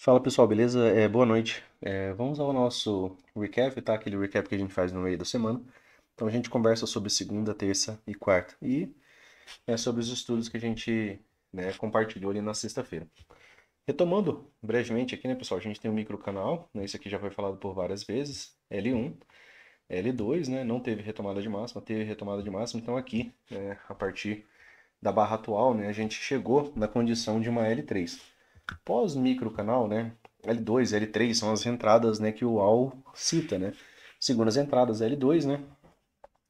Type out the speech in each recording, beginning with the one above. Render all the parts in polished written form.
Fala pessoal, beleza? Boa noite. Vamos ao nosso recap, tá? Aquele recap que a gente faz no meio da semana. Então a gente conversa sobre segunda, terça e quarta. E sobre os estudos que a gente, né, compartilhou ali na sexta-feira. Retomando brevemente aqui, né, pessoal? A gente tem um microcanal, né? Isso aqui já foi falado por várias vezes. L1, L2, né? Não teve retomada de máxima, teve retomada de máxima. Então aqui, a partir da barra atual, né, a gente chegou na condição de uma L3. Pós microcanal, né? L2, L3 são as entradas, né, que o UAU cita, né? Segundas entradas L2, né?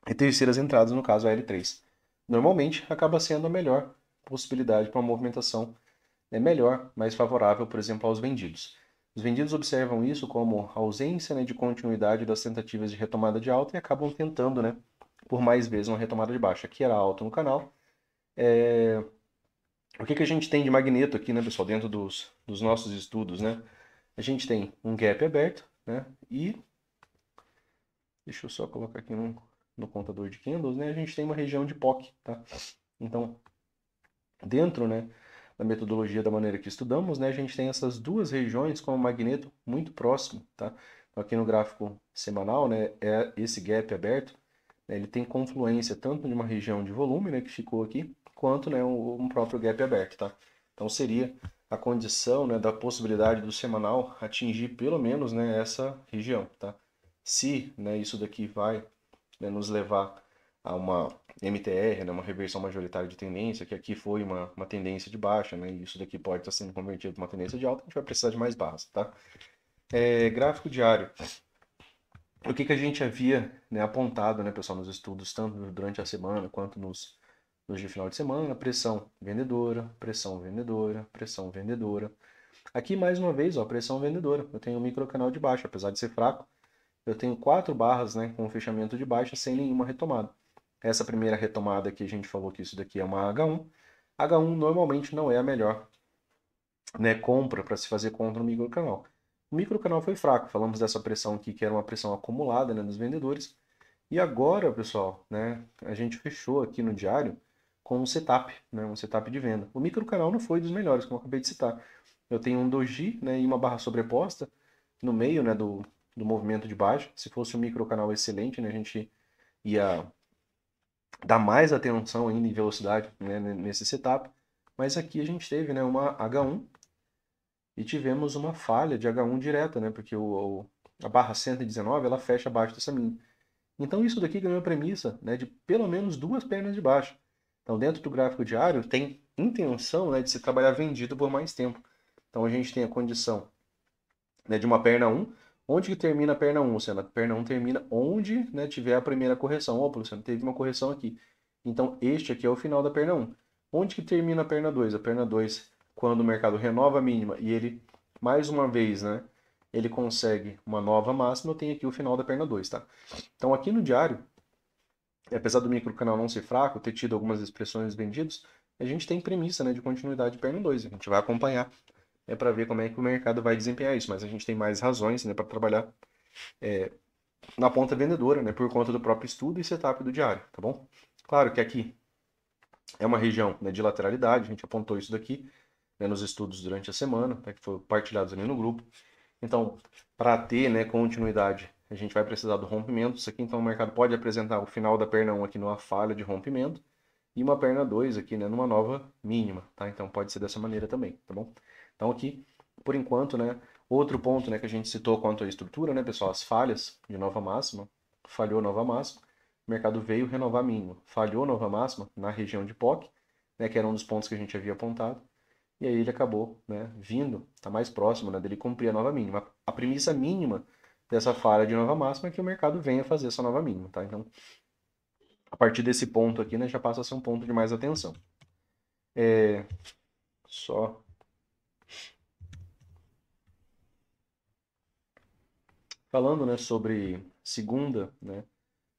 E terceiras entradas, no caso, a L3. Normalmente acaba sendo a melhor possibilidade para uma movimentação melhor, mais favorável, por exemplo, aos vendidos. Os vendidos observam isso como ausência, né, de continuidade das tentativas de retomada de alta e acabam tentando, né, por mais vezes uma retomada de baixa. Aqui era alta no canal. O que a gente tem de magneto aqui, né, pessoal, dentro dos nossos estudos, né? A gente tem um gap aberto, né? E deixa eu só colocar aqui no contador de candles, né? A gente tem uma região de POC, tá? Então, dentro, né, da metodologia da maneira que estudamos, né, a gente tem essas duas regiões com o magneto muito próximo, tá? Então, aqui no gráfico semanal, né, é esse gap aberto, né, ele tem confluência tanto de uma região de volume, né, que ficou aqui, quanto, né, um próprio gap aberto, tá? Então seria a condição, né, da possibilidade do semanal atingir pelo menos, né, essa região, tá? Se, né, isso daqui vai, né, nos levar a uma MTR, né, uma reversão majoritária de tendência, que aqui foi uma tendência de baixa, né, e isso daqui pode estar sendo convertido para uma tendência de alta, a gente vai precisar de mais barras, tá? Gráfico diário. O que a gente havia, né, apontado, né, pessoal, nos estudos, tanto durante a semana quanto nos de final de semana, pressão vendedora, pressão vendedora, pressão vendedora. Aqui, mais uma vez, ó, pressão vendedora. Eu tenho um microcanal de baixa, apesar de ser fraco, eu tenho 4 barras, né, com fechamento de baixa sem nenhuma retomada. Essa primeira retomada aqui, a gente falou que isso daqui é uma H1. H1 normalmente não é a melhor, né, compra para se fazer contra o microcanal. O microcanal foi fraco, falamos dessa pressão aqui, que era uma pressão acumulada, né, dos vendedores. E agora, pessoal, né, a gente fechou aqui no diário com um setup, né, um setup de venda. O microcanal não foi dos melhores, como eu acabei de citar. Eu tenho um doji, né, e uma barra sobreposta no meio, né, do movimento de baixo. Se fosse um microcanal excelente, né, a gente ia dar mais atenção ainda em velocidade, né, nesse setup. Mas aqui a gente teve, né, uma H1 e tivemos uma falha de H1 direta, né, porque a barra 119 ela fecha abaixo dessa mínima. Então isso daqui ganhou a premissa, né, de pelo menos duas pernas de baixo. Então dentro do gráfico diário tem intenção, né, de se trabalhar vendido por mais tempo. Então a gente tem a condição, né, de uma perna 1. Onde que termina a perna 1, Luciano? A perna 1 termina onde, né, tiver a primeira correção. Opa, Luciano, teve uma correção aqui. Então este aqui é o final da perna 1. Onde que termina a perna 2? A perna 2, quando o mercado renova a mínima e ele, mais uma vez, né, ele consegue uma nova máxima, eu tenho aqui o final da perna 2, tá? Então aqui no diário, apesar do microcanal não ser fraco, ter tido algumas expressões vendidas, a gente tem premissa, né, de continuidade de perna 2. A gente vai acompanhar para ver como é que o mercado vai desempenhar isso, mas a gente tem mais razões, né, para trabalhar na ponta vendedora, né, por conta do próprio estudo e setup do diário, tá bom? Claro que aqui é uma região, né, de lateralidade, a gente apontou isso daqui, né, nos estudos durante a semana, tá, que foram partilhados ali no grupo. Então, para ter, né, continuidade, a gente vai precisar do rompimento. Isso aqui, então, o mercado pode apresentar o final da perna 1 aqui numa falha de rompimento e uma perna 2 aqui, né, numa nova mínima, tá? Então, pode ser dessa maneira também, tá bom? Então, aqui, por enquanto, né, outro ponto, né, que a gente citou quanto à estrutura, né, pessoal, as falhas de nova máxima, falhou nova máxima, o mercado veio renovar mínima, falhou nova máxima na região de POC, né, que era um dos pontos que a gente havia apontado, e aí ele acabou, né, vindo, está mais próximo, né, dele cumprir a nova mínima. A premissa mínima dessa falha de nova máxima é que o mercado venha fazer essa nova mínima, tá? Então, a partir desse ponto aqui, né, já passa a ser um ponto de mais atenção. Só falando, né, sobre segunda, né,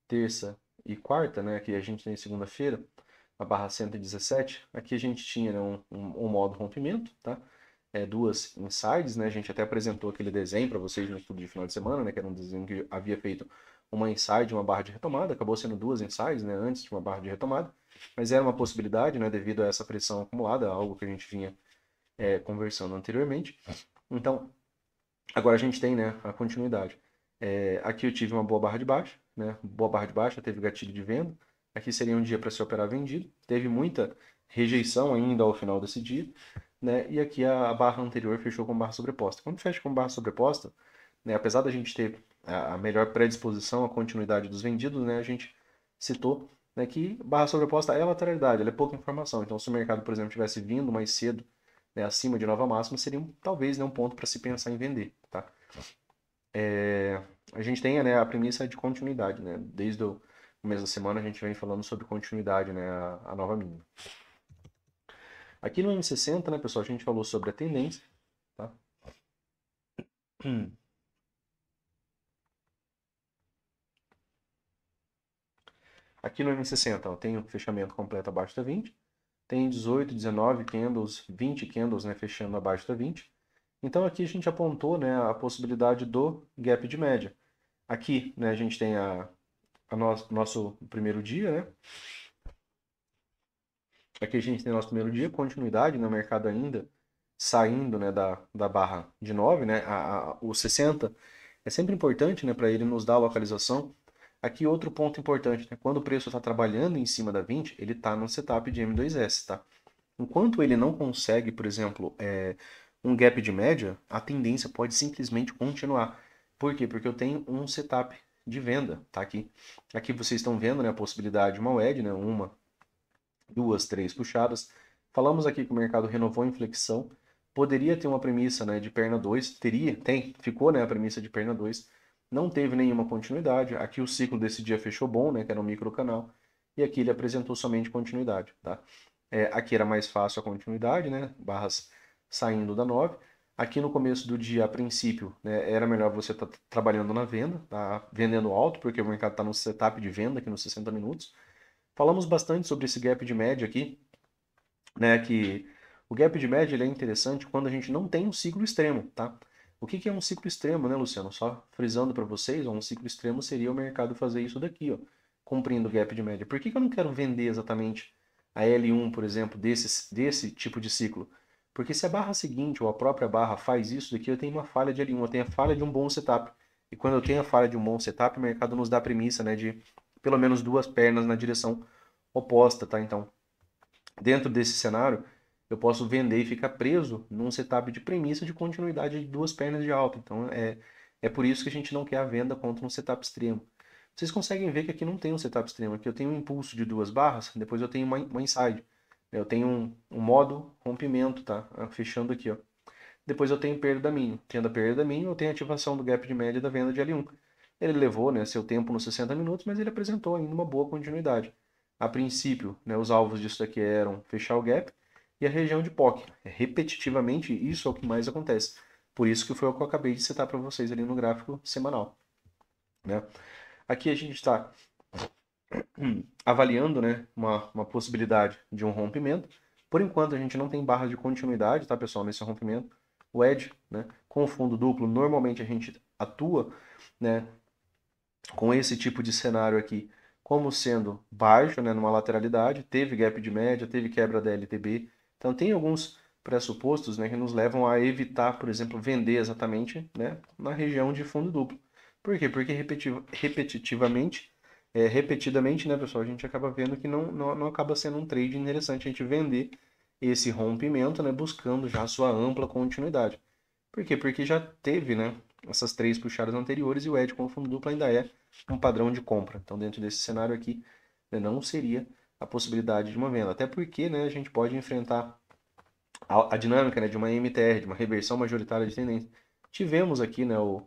terça e quarta, né, que a gente tem segunda-feira, a barra 117, aqui a gente tinha, né, um modo rompimento, tá? Duas insides, né? A gente até apresentou aquele desenho para vocês no estudo de final de semana, né? Que era um desenho que havia feito uma inside e uma barra de retomada, acabou sendo duas insides, né? Antes de uma barra de retomada, mas era uma possibilidade, né? Devido a essa pressão acumulada, algo que a gente vinha conversando anteriormente. Então, agora a gente tem, né, a continuidade. Aqui eu tive uma boa barra de baixa, né? Boa barra de baixa, teve gatilho de venda. Aqui seria um dia para se operar vendido. Teve muita rejeição ainda ao final desse dia, né? E aqui a barra anterior fechou com barra sobreposta. Quando fecha com barra sobreposta, né, apesar da gente ter a melhor predisposição à continuidade dos vendidos, né, a gente citou, né, que barra sobreposta é lateralidade, ela é pouca informação. Então, se o mercado, por exemplo, tivesse vindo mais cedo, né, acima de nova máxima, seria talvez, né, um ponto para se pensar em vender, tá? A gente tem, né, a premissa de continuidade, né? Desde o começo da semana a gente vem falando sobre continuidade, né, a nova mínima. Aqui no M60, né, pessoal, a gente falou sobre a tendência, tá? Aqui no M60, ó, tem o fechamento completo abaixo da 20, tem 18, 19 candles, 20 candles, né, fechando abaixo da 20. Então aqui a gente apontou, né, a possibilidade do gap de média. Aqui, né, a gente tem nosso primeiro dia, né? Aqui a gente tem nosso primeiro dia, continuidade, no mercado ainda saindo, né, da barra de 9, né? O 60 é sempre importante, né, para ele nos dar a localização. Aqui outro ponto importante, né? Quando o preço está trabalhando em cima da 20, ele está no setup de M2S, tá? Enquanto ele não consegue, por exemplo, um gap de média, a tendência pode simplesmente continuar. Por quê? Porque eu tenho um setup de venda, tá aqui. Aqui vocês estão vendo, né, a possibilidade de uma wedge, né, uma, duas, três puxadas. Falamos aqui que o mercado renovou em flexão. Poderia ter uma premissa, né, de perna 2, ficou, né, a premissa de perna 2. Não teve nenhuma continuidade. Aqui o ciclo desse dia fechou bom, né, que era um micro canal. E aqui ele apresentou somente continuidade, tá? Aqui era mais fácil a continuidade, né, barras saindo da 9. Aqui no começo do dia, a princípio, né, era melhor você estar trabalhando na venda, tá? Vendendo alto, porque o mercado está no setup de venda aqui nos 60 minutos. Falamos bastante sobre esse gap de média aqui, né? Que o gap de média ele é interessante quando a gente não tem um ciclo extremo, tá? O que que é um ciclo extremo, né, Luciano? Só frisando para vocês, ó, um ciclo extremo seria o mercado fazer isso daqui, ó, cumprindo o gap de média. Por que que eu não quero vender exatamente a L1, por exemplo, desse tipo de ciclo? Porque se a barra seguinte ou a própria barra faz isso daqui, eu tenho uma falha de L1, eu tenho a falha de um bom setup. E quando eu tenho a falha de um bom setup, o mercado nos dá a premissa, né, de pelo menos duas pernas na direção oposta, tá? Então, dentro desse cenário, eu posso vender e ficar preso num setup de premissa de continuidade de duas pernas de alta. Então, é por isso que a gente não quer a venda contra um setup extremo. Vocês conseguem ver que aqui não tem um setup extremo. Aqui eu tenho um impulso de duas barras, depois eu tenho uma inside. Eu tenho um modo rompimento, tá? Fechando aqui, ó. Depois eu tenho perda mínima. Tendo a perda mínima, eu tenho ativação do gap de média da venda de L1. Ele levou, né, seu tempo nos 60 minutos, mas ele apresentou ainda uma boa continuidade. A princípio, né, os alvos disso daqui eram fechar o gap e a região de POC. Repetitivamente, isso é o que mais acontece. Por isso que foi o que eu acabei de citar para vocês ali no gráfico semanal, né? Aqui a gente está avaliando, né, uma possibilidade de um rompimento. Por enquanto, a gente não tem barra de continuidade, tá, pessoal, nesse rompimento. O edge, né, com o fundo duplo, normalmente a gente atua, né, com esse tipo de cenário aqui como sendo baixo, né, numa lateralidade, teve gap de média, teve quebra da LTB. Então tem alguns pressupostos, né, que nos levam a evitar, por exemplo, vender exatamente, né, na região de fundo duplo. Por quê? Porque repetidamente, né, pessoal, a gente acaba vendo que não acaba sendo um trade interessante a gente vender esse rompimento, né, buscando já a sua ampla continuidade. Por quê? Porque já teve, né, essas três puxadas anteriores e o edge com o fundo duplo ainda é um padrão de compra. Então, dentro desse cenário aqui, né, não seria a possibilidade de uma venda. Até porque, né, a gente pode enfrentar a dinâmica, né, de uma MTR, de uma reversão majoritária de tendência. Tivemos aqui, né, o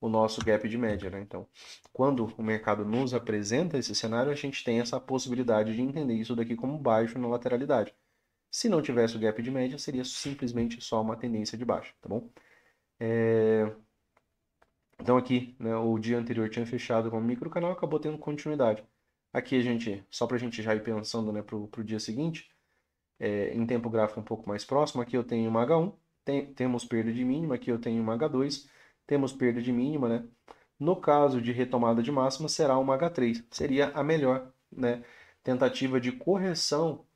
nosso gap de média, né? Então, quando o mercado nos apresenta esse cenário, a gente tem essa possibilidade de entender isso daqui como baixo na lateralidade. Se não tivesse o gap de média, seria simplesmente só uma tendência de baixa, tá bom? Então aqui, né, o dia anterior tinha fechado com o micro canal, acabou tendo continuidade. Aqui a gente, só para a gente já ir pensando, né, pro dia seguinte, em tempo gráfico um pouco mais próximo, aqui eu tenho uma H1, temos perda de mínima, aqui eu tenho uma H2, temos perda de mínima, né? No caso de retomada de máxima, será uma H3, seria a melhor, né, tentativa de correção,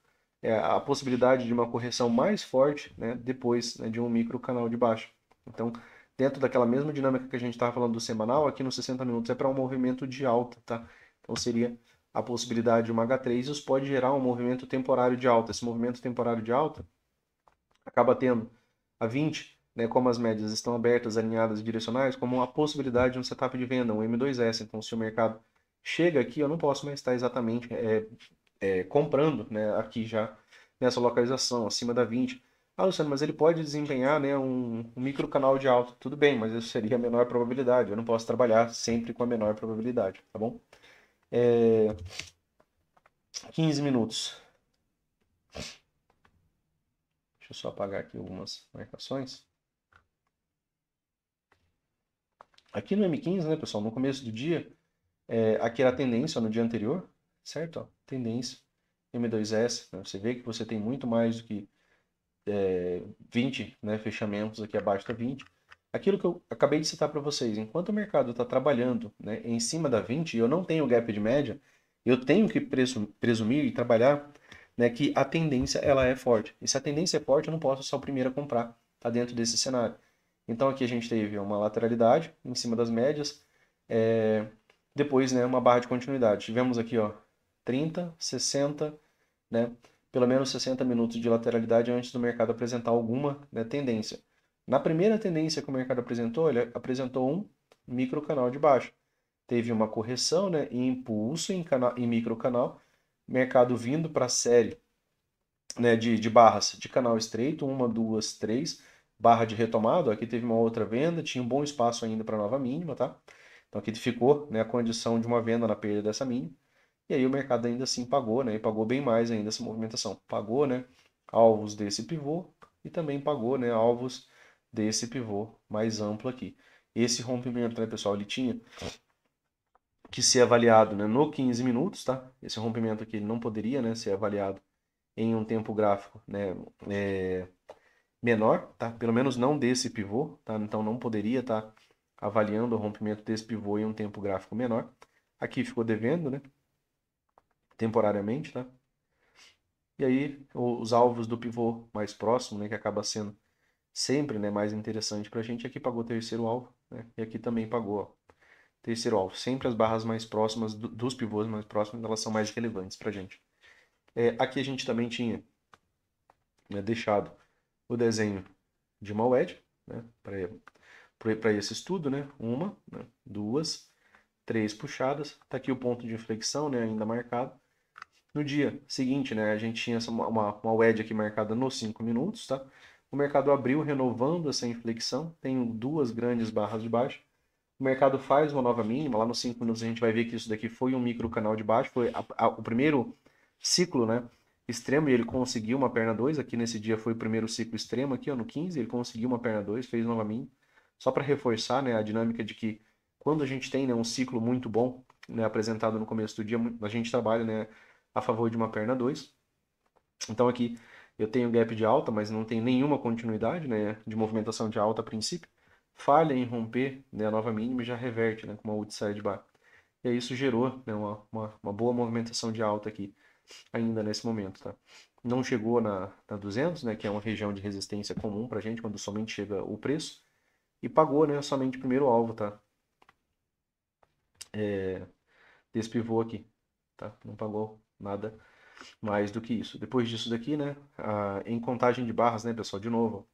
a possibilidade de uma correção mais forte, né, depois, né, de um micro canal de baixo. Então, dentro daquela mesma dinâmica que a gente estava falando do semanal, aqui nos 60 minutos é para um movimento de alta, tá? Então seria a possibilidade de uma H3, isso pode gerar um movimento temporário de alta. Esse movimento temporário de alta acaba tendo a 20, né, como as médias estão abertas, alinhadas e direcionais, como uma possibilidade de um setup de venda, um M2S. Então, se o mercado chega aqui, eu não posso mais estar exatamente comprando, né, aqui já nessa localização, acima da 20. Ah, Luciano, mas ele pode desempenhar, né, um micro canal de alta. Tudo bem, mas isso seria a menor probabilidade. Eu não posso trabalhar sempre com a menor probabilidade, tá bom? 15 minutos. Deixa eu só apagar aqui algumas marcações. Aqui no M15, né, pessoal, no começo do dia, aqui era a tendência no dia anterior, certo? Ó, tendência M2S, né? Você vê que você tem muito mais do que 20, né, fechamentos aqui abaixo da 20. Aquilo que eu acabei de citar para vocês, enquanto o mercado está trabalhando, né, em cima da 20 e eu não tenho gap de média, eu tenho que presumir e trabalhar, né, que a tendência ela é forte. E se a tendência é forte, eu não posso ser o primeiro a comprar, tá dentro desse cenário. Então aqui a gente teve uma lateralidade em cima das médias, depois, né, uma barra de continuidade. Tivemos aqui, ó, 30, 60, né, pelo menos 60 minutos de lateralidade antes do mercado apresentar alguma, né, tendência. Na primeira tendência que o mercado apresentou, ele apresentou um micro canal de baixa. Teve uma correção, né, e impulso em micro canal, mercado vindo para a série, né, de barras de canal estreito, uma, duas, três, barra de retomado. Aqui teve uma outra venda, tinha um bom espaço ainda para nova mínima, tá? Então aqui ficou, né, a condição de uma venda na perda dessa mínima. E aí o mercado ainda assim pagou, né? E pagou bem mais ainda essa movimentação. Pagou, né, alvos desse pivô e também pagou, né, alvos desse pivô mais amplo aqui. Esse rompimento, né, pessoal, ele tinha que ser avaliado, né, no 15 minutos, tá? Esse rompimento aqui ele não poderia, né, ser avaliado em um tempo gráfico, né, menor, tá? Pelo menos não desse pivô, tá? Então não poderia estar avaliando o rompimento desse pivô em um tempo gráfico menor. Aqui ficou devendo, né? Temporariamente, tá? E aí os alvos do pivô mais próximo, né? Que acaba sendo sempre, né, mais interessante para a gente. Aqui pagou o terceiro alvo, né? E aqui também pagou, ó, terceiro alvo. Sempre as barras mais próximas dos pivôs mais próximos, elas são mais relevantes para a gente. Aqui a gente também tinha, né, deixado o desenho de uma wedge, né, para esse estudo, né, uma, né, duas, três puxadas. Tá aqui o ponto de inflexão, né, ainda marcado. No dia seguinte, né, a gente tinha uma wedge aqui marcada nos 5 minutos, tá? O mercado abriu renovando essa inflexão, tem duas grandes barras de baixa. O mercado faz uma nova mínima, lá nos 5 minutos a gente vai ver que isso daqui foi um micro canal de baixo, foi o primeiro ciclo, né, extremo, e ele conseguiu uma perna 2, aqui nesse dia foi o primeiro ciclo extremo, aqui ó, no 15, ele conseguiu uma perna 2, fez nova mínima, só para reforçar, né, a dinâmica de que quando a gente tem, né, um ciclo muito bom, né, apresentado no começo do dia, a gente trabalha, né, a favor de uma perna 2. Então aqui eu tenho gap de alta, mas não tem nenhuma continuidade, né, de movimentação de alta a princípio. Falha em romper, né, a nova mínima e já reverte, né, com uma outside bar. E aí isso gerou, né, uma boa movimentação de alta aqui, ainda nesse momento, tá? Não chegou na 200, né, que é uma região de resistência comum pra gente, quando somente chega o preço. E pagou, né, somente o primeiro alvo, tá? Desse pivô aqui, tá? Não pagou nada mais do que isso. Depois disso daqui, né, em contagem de barras, né, pessoal, de novo,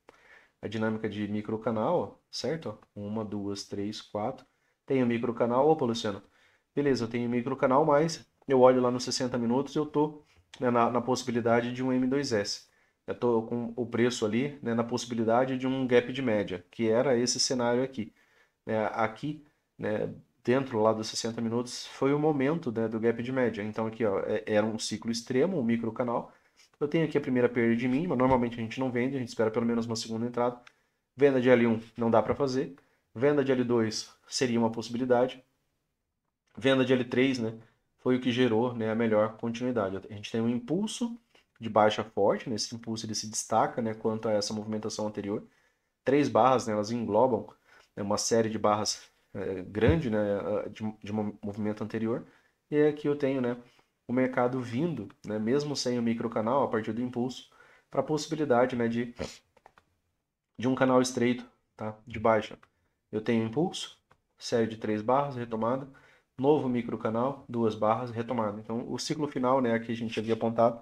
a dinâmica de microcanal, certo? Uma, duas, três, quatro. Tenho microcanal. Opa, Luciano. Beleza, eu tenho microcanal, mas eu olho lá nos 60 minutos e eu tô, né, na possibilidade de um M2S. Eu tô com o preço ali, né, na possibilidade de um gap de média, que era esse cenário aqui. Aqui, né, dentro lá dos 60 minutos, foi o momento, né, do gap de média. Então aqui, ó, era um ciclo extremo, um microcanal. Eu tenho aqui a primeira perda de mínima. Normalmente a gente não vende, a gente espera pelo menos uma segunda entrada. Venda de L1 não dá para fazer. Venda de L2 seria uma possibilidade. Venda de L3, né, foi o que gerou, né, a melhor continuidade. A gente tem um impulso de baixa forte, né, esse impulso ele se destaca, né, quanto a essa movimentação anterior. Três barras, né, elas englobam, né, uma série de barras grande, né, de um movimento anterior. E aqui eu tenho, né, o mercado vindo, né, mesmo sem o microcanal, a partir do impulso, para a possibilidade, né, de um canal estreito, tá? De baixa, eu tenho impulso, série de 3 barras, retomada, novo microcanal, 2 barras, retomada. Então, o ciclo final, né, aqui a gente havia apontado,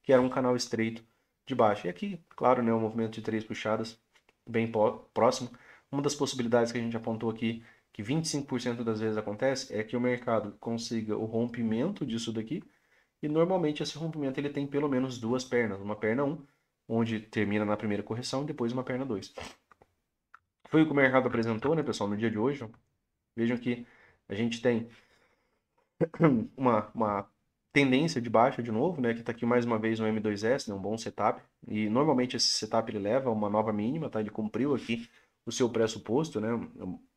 que era um canal estreito de baixa. E aqui, claro, né, um movimento de 3 puxadas, bem próximo. Uma das possibilidades que a gente apontou aqui, que 25% das vezes acontece, é que o mercado consiga o rompimento disso daqui, e normalmente esse rompimento ele tem pelo menos duas pernas, uma perna 1, onde termina na primeira correção, e depois uma perna 2. Foi o que o mercado apresentou, né, pessoal, no dia de hoje. Vejam que a gente tem uma tendência de baixa de novo, né, que está aqui mais uma vez no M2S, né, um bom setup. E normalmente esse setup ele leva a uma nova mínima, tá? Ele cumpriu aqui o seu pressuposto, né?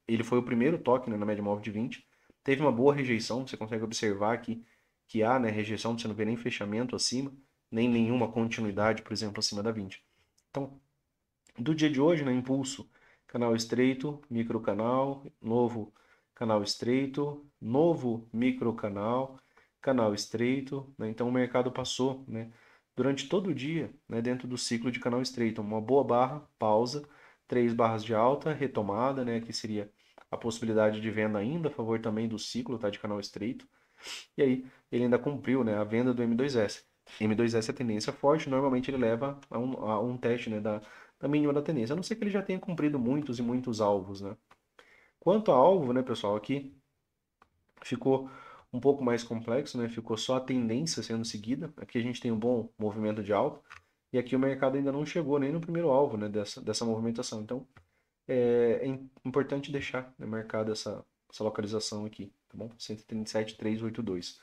Ele foi o primeiro toque, né, na média móvel de 20. Teve uma boa rejeição, você consegue observar aqui que há, né, rejeição, você não vê nem fechamento acima, nem nenhuma continuidade, por exemplo, acima da 20. Então, do dia de hoje, né, impulso, canal estreito, microcanal, novo canal estreito, novo microcanal, canal estreito, né? Então o mercado passou, né, durante todo o dia, né, dentro do ciclo de canal estreito, uma boa barra, pausa, 3 barras de alta, retomada, né, que seria a possibilidade de venda ainda a favor também do ciclo, tá, de canal estreito. E aí ele ainda cumpriu, né, a venda do M2S. M2S é tendência forte, normalmente ele leva a um teste, né, da mínima da tendência, a não ser que ele já tenha cumprido muitos e muitos alvos, né. Quanto a alvo, né, pessoal, aqui ficou um pouco mais complexo, né, ficou só a tendência sendo seguida. Aqui a gente tem um bom movimento de alta, e aqui o mercado ainda não chegou nem no primeiro alvo, né, dessa movimentação. Então, é importante deixar, né, marcada essa localização aqui, tá bom? 137,382.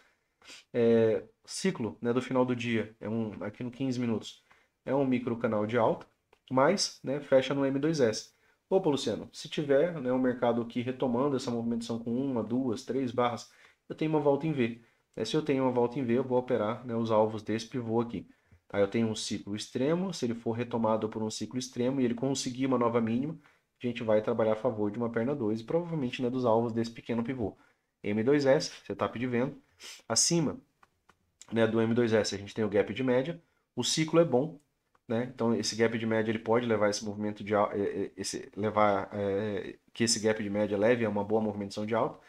Ciclo, né, do final do dia, aqui no 15 minutos, é um micro canal de alta, mas, né, fecha no M2S. Opa, Luciano, se tiver, né, um mercado aqui retomando essa movimentação com uma, duas, 3 barras, eu tenho uma volta em V. Se eu tenho uma volta em V, eu vou operar, né, os alvos desse pivô aqui. Aí eu tenho um ciclo extremo, se ele for retomado por um ciclo extremo e ele conseguir uma nova mínima, a gente vai trabalhar a favor de uma perna 2 e provavelmente, né, dos alvos desse pequeno pivô. M2S, setup de venda. Acima, né, do M2S a gente tem o gap de média, o ciclo é bom, né? Então esse gap de média ele pode levar esse movimento de que esse gap de média leve a uma boa movimentação de alta.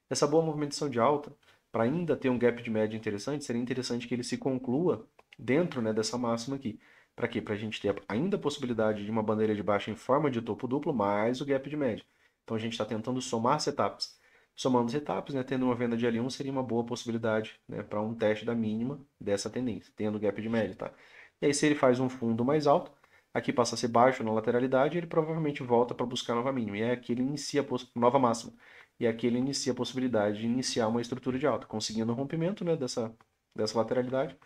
Essa boa movimentação de alta, para ainda ter um gap de média interessante, seria interessante que ele se conclua dentro, né, dessa máxima aqui. Para quê? Para a gente ter ainda a possibilidade de uma bandeira de baixa em forma de topo duplo mais o gap de média. Então a gente está tentando somar setups. Somando as etapas, né, tendo uma venda de L1 seria uma boa possibilidade, né, para um teste da mínima dessa tendência, tendo gap de média, tá? E aí se ele faz um fundo mais alto, aqui passa a ser baixo na lateralidade, ele provavelmente volta para buscar nova mínima. E é aqui ele inicia a nova máxima. E aqui ele inicia a possibilidade de iniciar uma estrutura de alta, conseguindo o rompimento, né, dessa lateralidade.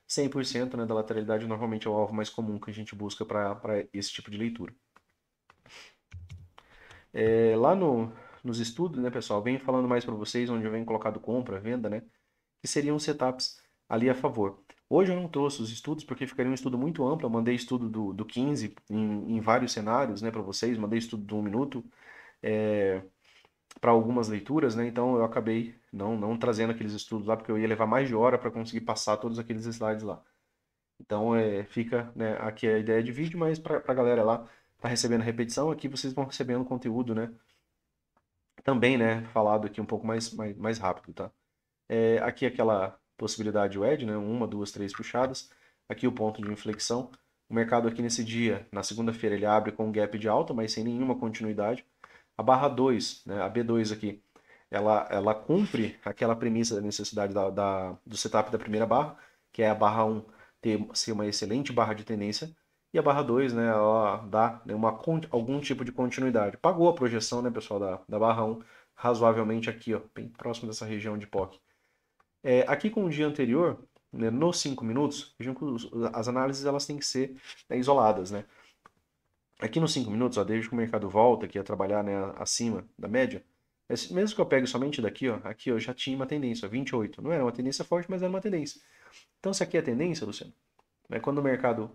100%, né, da lateralidade normalmente é o alvo mais comum que a gente busca para esse tipo de leitura. Lá nos estudos, né, pessoal, venho falando mais para vocês, onde eu venho colocado compra, venda, né, que seriam setups ali a favor. Hoje eu não trouxe os estudos porque ficaria um estudo muito amplo, eu mandei estudo do 15 em vários cenários, né, para vocês, mandei estudo do 1 minuto para algumas leituras, né, então eu acabei não trazendo aqueles estudos lá, porque eu ia levar mais de hora para conseguir passar todos aqueles slides lá. Então fica, né, aqui a ideia de vídeo, mas para a galera lá tá recebendo a repetição, aqui vocês vão recebendo conteúdo, né, também, né, falado aqui um pouco mais rápido, tá? Aqui aquela possibilidade wedge, né, uma, duas, três puxadas. Aqui o ponto de inflexão. O mercado aqui nesse dia, na segunda-feira, ele abre com um gap de alta, mas sem nenhuma continuidade. A barra 2, né, a B2 aqui, ela cumpre aquela premissa da necessidade do setup da primeira barra, que é a barra 1 ser uma excelente barra de tendência, e a barra 2, né, ela dá, né, algum tipo de continuidade. Pagou a projeção, né, pessoal, da barra 1, razoavelmente aqui, ó, bem próximo dessa região de POC. Aqui com o dia anterior, né, nos 5 minutos, vejam que as análises elas têm que ser, né, isoladas, né? Aqui nos 5 minutos, ó, desde que o mercado volta aqui a trabalhar, né, acima da média, mesmo que eu pegue somente daqui, ó, aqui eu já tinha uma tendência, ó, 28. Não era uma tendência forte, mas era uma tendência. Então, se aqui é a tendência, Luciano, né, quando o mercado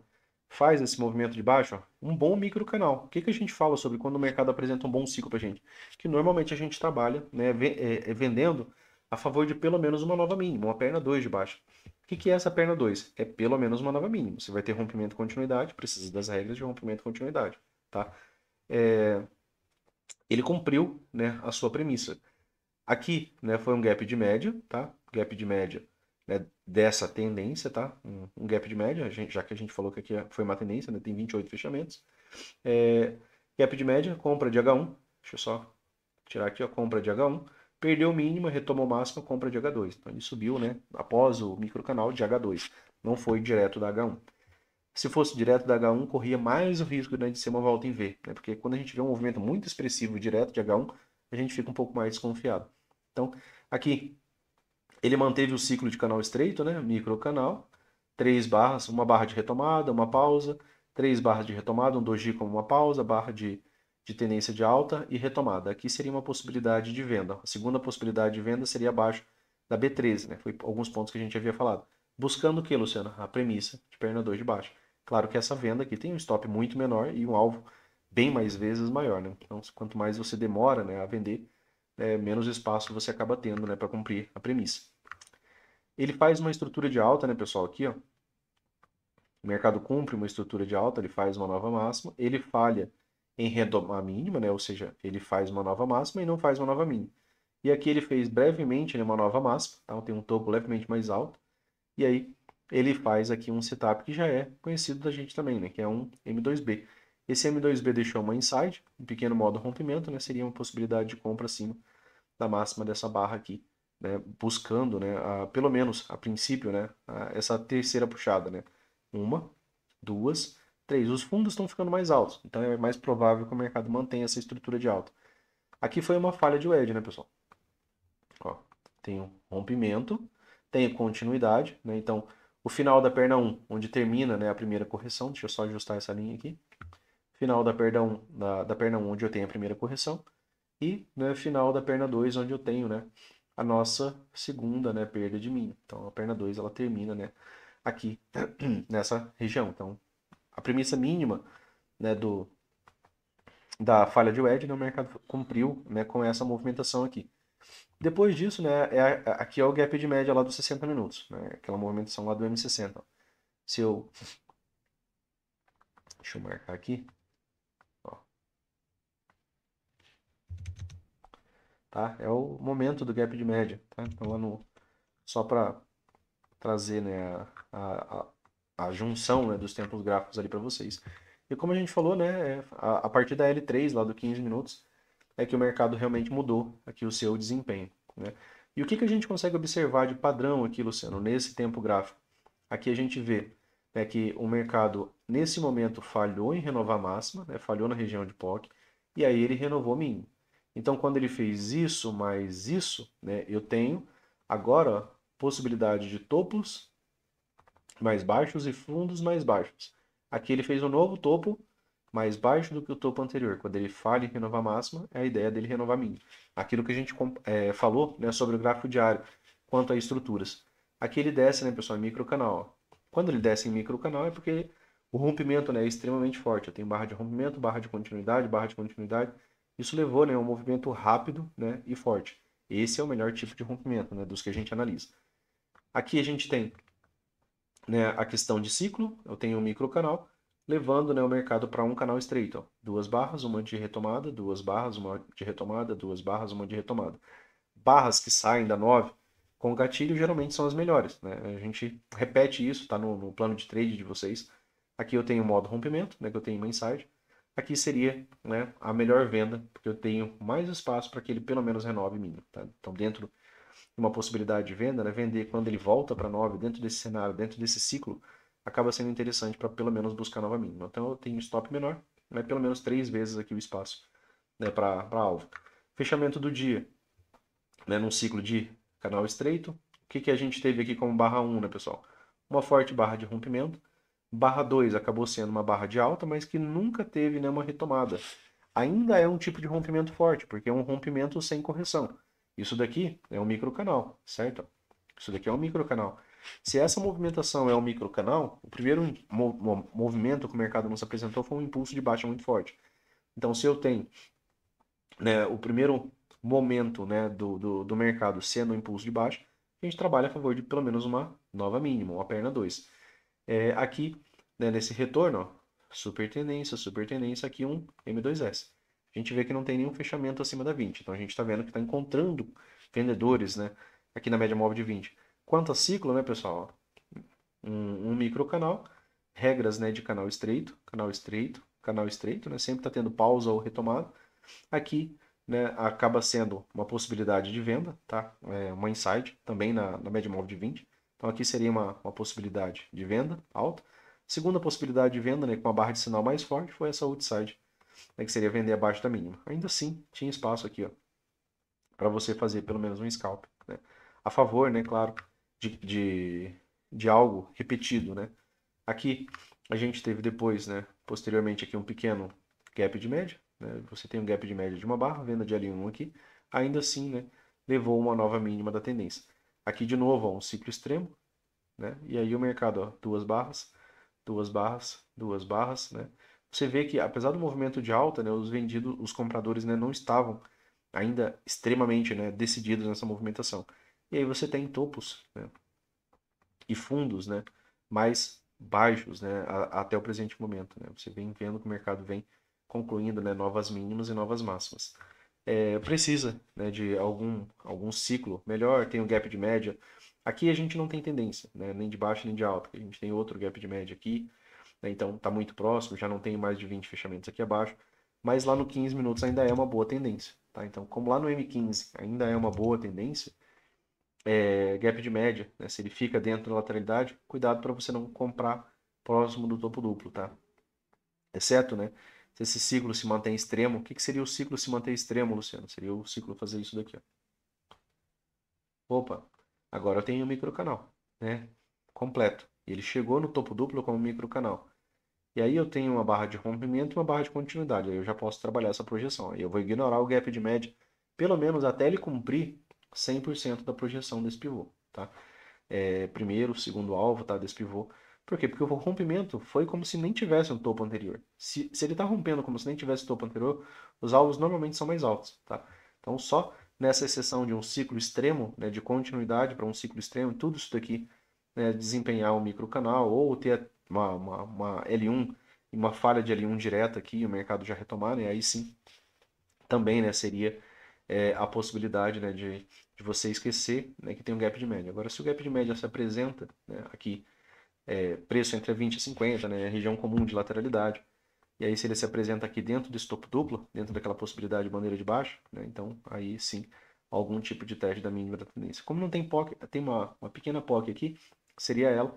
faz esse movimento de baixo, ó, um bom microcanal. O que a gente fala sobre quando o mercado apresenta um bom ciclo para a gente? Que normalmente a gente trabalha, né, vendendo a favor de pelo menos uma nova mínima, uma perna 2 de baixo. O que é essa perna 2? É pelo menos uma nova mínima. Você vai ter rompimento e continuidade, precisa das regras de rompimento e continuidade, tá? ele cumpriu, né, a sua premissa. Aqui, né, foi um gap de média, tá? Gap de média, né, dessa tendência, tá? Um gap de média, já que a gente falou que aqui foi uma tendência, né, tem 28 fechamentos. Gap de média, compra de H1, deixa eu só tirar aqui, ó, compra de H1, perdeu o mínimo, retomou o máximo, compra de H2. Então ele subiu, né, após o microcanal de H2, não foi direto da H1. Se fosse direto da H1, corria mais o risco, né, de ser uma volta em V, né, porque quando a gente vê um movimento muito expressivo direto de H1, a gente fica um pouco mais desconfiado. Então, aqui, ele manteve o ciclo de canal estreito, né, microcanal, 3 barras, uma barra de retomada, uma pausa, 3 barras de retomada, um doji como uma pausa, barra de tendência de alta e retomada. Aqui seria uma possibilidade de venda. A segunda possibilidade de venda seria abaixo da B13, né? Foi alguns pontos que a gente havia falado. Buscando o que, Luciano? A premissa de perna 2 de baixo. Claro que essa venda aqui tem um stop muito menor e um alvo bem mais vezes maior, né? Então, quanto mais você demora, né, a vender, menos espaço você acaba tendo, né, para cumprir a premissa. Ele faz uma estrutura de alta, né, pessoal, aqui, ó. O mercado cumpre uma estrutura de alta, ele faz uma nova máxima, ele falha em retomar a mínima, né? Ou seja, ele faz uma nova máxima e não faz uma nova mínima. E aqui ele fez brevemente, né, uma nova máxima, tá? Tem um topo levemente mais alto, e aí ele faz aqui um setup que já é conhecido da gente também, né? Que é um M2B. Esse M2B deixou uma inside, um pequeno modo rompimento, né? Seria uma possibilidade de compra acima da máxima dessa barra aqui, né? Buscando, né, pelo menos a princípio, né, essa terceira puxada, né? Uma, duas, três. Os fundos estão ficando mais altos, então é mais provável que o mercado mantenha essa estrutura de alta. Aqui foi uma falha de wedge, né, pessoal? Ó, tem um rompimento, tem continuidade, né? Então, o final da perna 1, onde termina, né, a primeira correção, deixa eu só ajustar essa linha aqui. Final da perna 1, da perna 1 onde eu tenho a primeira correção, e no final da perna 2, onde eu tenho, né, a nossa segunda, né, perda de mínimo. Então, a perna 2 ela termina, né, aqui nessa região. Então, a premissa mínima, né, da falha de wedge, né, o mercado cumpriu, né, com essa movimentação aqui. Depois disso, né, aqui é o gap de média lá dos 60 minutos, né, aquela movimentação lá do M60. Se eu, deixa eu marcar aqui, ó, tá? É o momento do gap de média, tá? Então lá no, só para trazer, né, a junção, né, dos tempos gráficos ali para vocês. E como a gente falou, né, a partir da L3, lá do 15 minutos, é que o mercado realmente mudou aqui o seu desempenho, né? E o que a gente consegue observar de padrão aqui, Luciano, nesse tempo gráfico? Aqui a gente vê, né, que o mercado, nesse momento, falhou em renovar a máxima, né, falhou na região de POC, e aí ele renovou o mínimo. Então, quando ele fez isso mais isso, né, eu tenho agora possibilidade de topos mais baixos e fundos mais baixos. Aqui ele fez um novo topo mais baixo do que o topo anterior. Quando ele falha em renovar máxima, é a ideia dele renovar mínimo. Aquilo que a gente falou, né, sobre o gráfico diário, quanto a estruturas. Aqui ele desce, né, pessoal, em microcanal. Quando ele desce em microcanal é porque o rompimento, né, é extremamente forte. Eu tenho barra de rompimento, barra de continuidade, barra de continuidade. Isso levou, né, a um movimento rápido, né, e forte. Esse é o melhor tipo de rompimento, né, dos que a gente analisa. Aqui a gente tem, né, a questão de ciclo, eu tenho um microcanal, levando, né, o mercado para um canal estreito. Ó. 2 barras, uma de retomada, 2 barras, uma de retomada, 2 barras, uma de retomada. Barras que saem da 9 com gatilho geralmente são as melhores. Né? A gente repete isso, está no plano de trade de vocês. Aqui eu tenho o modo rompimento, né, que eu tenho uma inside. Aqui seria, né, a melhor venda, porque eu tenho mais espaço para que ele pelo menos renove mínimo. Tá? Então, dentro uma possibilidade de venda, né? Vender quando ele volta para 9 dentro desse cenário, dentro desse ciclo, acaba sendo interessante para pelo menos buscar nova mínima. Então eu tenho stop menor, né? Pelo menos 3 vezes aqui o espaço, né? Para alvo. Fechamento do dia, né? Num ciclo de canal estreito. O que a gente teve aqui como barra 1, né, pessoal? Uma forte barra de rompimento. Barra 2 acabou sendo uma barra de alta, mas que nunca teve nenhuma retomada. Ainda é um tipo de rompimento forte, porque é um rompimento sem correção. Isso daqui é um microcanal, certo? Isso daqui é um microcanal. Se essa movimentação é um microcanal, o primeiro movimento que o mercado nos apresentou foi um impulso de baixa muito forte. Então, se eu tenho, né, o primeiro momento, né, do mercado sendo um impulso de baixa, a gente trabalha a favor de pelo menos uma nova mínima, uma perna 2. Aqui, né, nesse retorno, ó, super tendência, aqui um M2S. a gente vê que não tem nenhum fechamento acima da 20. Então a gente está vendo que está encontrando vendedores, né, aqui na média móvel de 20. Quanto a ciclo, né, pessoal? Um microcanal, regras, né, de canal estreito, canal estreito, né, sempre está tendo pausa ou retomada. Aqui, né, acaba sendo uma possibilidade de venda, tá? Uma inside também na média móvel de 20. Então aqui seria uma possibilidade de venda alta. Segunda possibilidade de venda, né, com uma barra de sinal mais forte, foi essa outside, né, que seria vender abaixo da mínima. Ainda assim, tinha espaço aqui, ó, para você fazer pelo menos um scalp, né? A favor, né, claro, de algo repetido, né? Aqui a gente teve depois, né, posteriormente aqui um pequeno gap de média, né? Você tem um gap de média de uma barra, venda de L1 aqui, ainda assim, né, levou uma nova mínima da tendência. Aqui de novo, ó, um ciclo extremo, né? E aí o mercado, ó, duas barras, duas barras, duas barras, né? Você vê que apesar do movimento de alta, né, os vendidos, os compradores, né, não estavam ainda extremamente, né, decididos nessa movimentação. E aí você tem topos, né, e fundos, né, mais baixos, né, até o presente momento, né? Você vem vendo que o mercado vem concluindo, né, novas mínimas e novas máximas. Precisa, né, de algum ciclo melhor, tem um gap de média. Aqui a gente não tem tendência, né, nem de baixa nem de alta. A gente tem outro gap de média aqui, né, então está muito próximo, já não tem mais de 20 fechamentos aqui abaixo, mas lá no 15 minutos ainda é uma boa tendência. Tá? Então, como lá no M15 ainda é uma boa tendência, gap de média, né, se ele fica dentro da lateralidade, cuidado para você não comprar próximo do topo duplo, tá? Exceto, né, se esse ciclo se mantém extremo. O que seria o ciclo se manter extremo, Luciano? Seria o ciclo fazer isso daqui, ó. Opa, agora eu tenho um microcanal, né, completo. Ele chegou no topo duplo como microcanal. E aí eu tenho uma barra de rompimento e uma barra de continuidade. Aí eu já posso trabalhar essa projeção. Aí eu vou ignorar o gap de média, pelo menos até ele cumprir 100% da projeção desse pivô, tá? Primeiro, segundo alvo, tá, desse pivô. Por quê? Porque o rompimento foi como se nem tivesse um topo anterior. Se ele está rompendo como se nem tivesse topo anterior, os alvos normalmente são mais altos, tá? Então, só nessa exceção de um ciclo extremo, né, de continuidade para um ciclo extremo, tudo isso daqui, né, desempenhar um microcanal ou ter uma L1 e uma falha de L1 direta aqui, o mercado já retomar, né, aí sim, também, né, seria a possibilidade, né, de você esquecer, né, que tem um gap de média. Agora, se o gap de média se apresenta, né, aqui, preço entre 20 e 50, né, região comum de lateralidade, e aí se ele se apresenta aqui dentro desse topo duplo, dentro daquela possibilidade de bandeira de baixo, né, então aí sim, algum tipo de teste da mínima da tendência. Como não tem POC, tem uma pequena POC aqui, seria ela,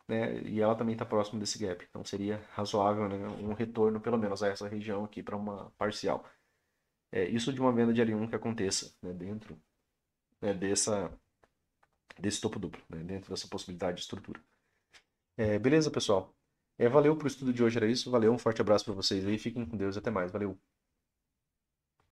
né, e ela também está próximo desse gap, então seria razoável, né, um retorno pelo menos a essa região aqui para uma parcial. Isso de uma venda de L1 que aconteça, né, dentro, né, desse topo duplo, né, dentro dessa possibilidade de estrutura. Beleza, pessoal? Valeu pro estudo de hoje, era isso. Valeu, um forte abraço para vocês aí. Fiquem com Deus, até mais. Valeu.